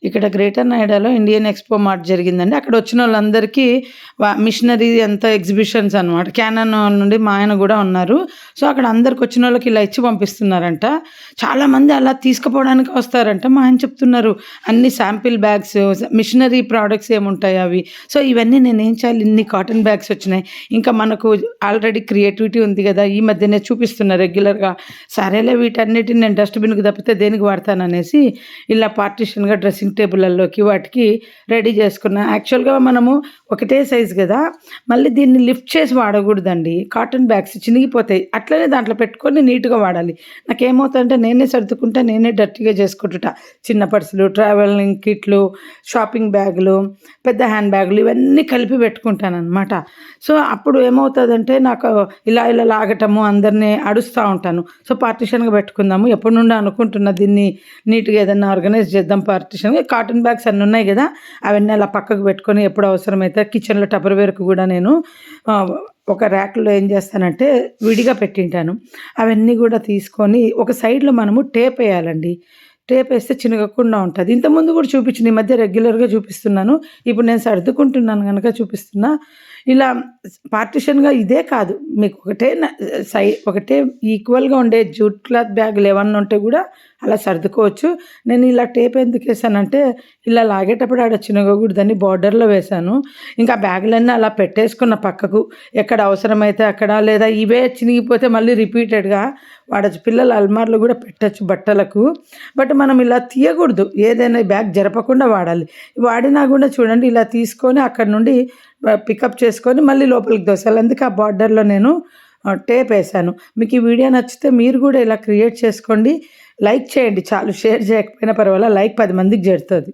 ఇక్కడ greater నోయిడాలో Indian expo mart జరిగిందండి. అక్కడొచ్చినోళ్ళందరికీ machinery అంతా ఎగ్జిబిషన్స్ అనమాట. క్యానన్ నుండి మా ఆయన గూడా ఉన్నారు. సో, అక్కడ అందరికొచ్చినోళ్ళకి ఇలా ఇచ్చి పంపిస్తున్నారంట. చాలామంది అలా తీసుకుపోవడానికి వస్తారంట. మా ఆయన చెప్తున్నారు, అన్ని శాంపిల్ బ్యాగ్స్, మిషనరీ ప్రొడక్ట్స్ ఏముంటాయి అవి. సో, ఇవన్నీ నేనేం చేయాలి, ఇన్ని కాటన్ బ్యాగ్స్ వచ్చినాయి. ఇంకా మనకు ఆల్రెడీ క్రియేటివిటీ ఉంది గదా! ఈ మధ్యనే చూపిస్తున్నా రెగ్యులర్‌గా. సరేలే వీటన్నిటిని నేను డస్ట్‌బిన్‌కి తప్పితే దేనికి వాడతాననేసి ఇలా పార్టిషన్‌గా డ్రెస్సింగ్ టేబుల్‌లలోకి వాటికి రెడీ చేసుకున్నా. యాక్చువల్‌గా మనము ఒకటే సైజ్ గదా! మళ్ళీ దీన్ని లిఫ్ట్ చేసి వాడకూడదండి. Cotton bags చినిగిపోతాయి. అట్లనే దాంట్లో పెట్టుకొని నీట్‌గా వాడాలి. నాకేమవుతదంటే నేనే సర్దుకుంటా, నేనే డర్టీగా చేసుకుంటుంటా. చిన్న పర్సులు, ట్రావెలింగ్ కిట్లు, షాపింగ్ బ్యాగులు, పెద్ద హ్యాండ్ బ్యాగులు ఇవన్నీ కలిపి పెట్టుకుంటాననమాట. సో, అప్పుడు ఏమవుతదంటే నాకు ఇలా లాగటము, అందరిని అడుస్తా ఉంటాను. సో, పార్టిషన్‌గా పెట్టుకుందాము. ఎప్పటినుండో అనుకుంటున్నా దీన్ని నీట్‌గా ఏదన్నా ఆర్గనైజ్ చేద్దాం పార్టిషన్‌గా. కాటన్ బ్యాగ్స్ అన్నీ ఉన్నాయి గదా! అవన్నీ అలా పక్కకు పెట్టుకొని ఎప్పుడు అవసరమైతే కిచెన్‌లో టపర్‌వేర్‌కి గూడా నేను ఒక ర్యాక్‌లో ఏం చేస్తానంటే విడిగా పెట్టింటాను. అవన్నీ గూడా తీసుకొని ఒక సైడ్‌లో మనము టేపేయాలండి. టేపేస్తే చినగకుండా ఉంటది. ఇంతకుముందు గూడా చూపించిన. ఈ మధ్య రెగ్యులర్‌గా చూపిస్తున్నాను. ఇప్పుడు నేను సర్దుకుంటున్నాను గనక చూపిస్తున్నా. ఇలా పార్టిషన్‌గా ఇదే కాదు, మీకు ఒకటే ఒకటే ఈక్వల్‌గా ఉండే జూట్ క్లాత్ బ్యాగులు ఏమన్నా ఉంటే గూడా అలా సర్దుకోవచ్చు. నేను ఇలా టేప్ ఎందుకేసానంటే, ఇలా లాగేటప్పుడు ఆడ చినగకూడదని బోర్డర్‌లో వేశాను. ఇంకా బ్యాగులన్నీ అలా పెట్టేసుకున్న పక్కకు. ఎక్కడ అవసరమైతే అక్కడ, లేదా ఇవే చినిగిపోతే మళ్ళీ రిపీటెడ్‌గా వాడొచ్చు. పిల్లల అల్మార్‌లో గూడా పెట్టొచ్చు బట్టలకు. బట్ మనం ఇలా తీయకూడదు. ఏదైనా బ్యాగ్ జరపకుండా వాడాలి. వాడినా గూడా చూడండి ఇలా తీసుకొని అక్కడి నుండి పికప్ చేసుకొని మళ్ళీ లోపలికి దోసాలి. అందుకే ఆ బోర్డర్‌లో నేను టేపేసాను. మీకు ఈ వీడియో నచ్చితే మీరు గూడా ఇలా క్రియేట్ చేసుకోండి. లైక్ చేయండి చాలు. షేర్ చేయకపోయినా పర్వాలేదు. లైక్ 10 మందికి చేరుతది.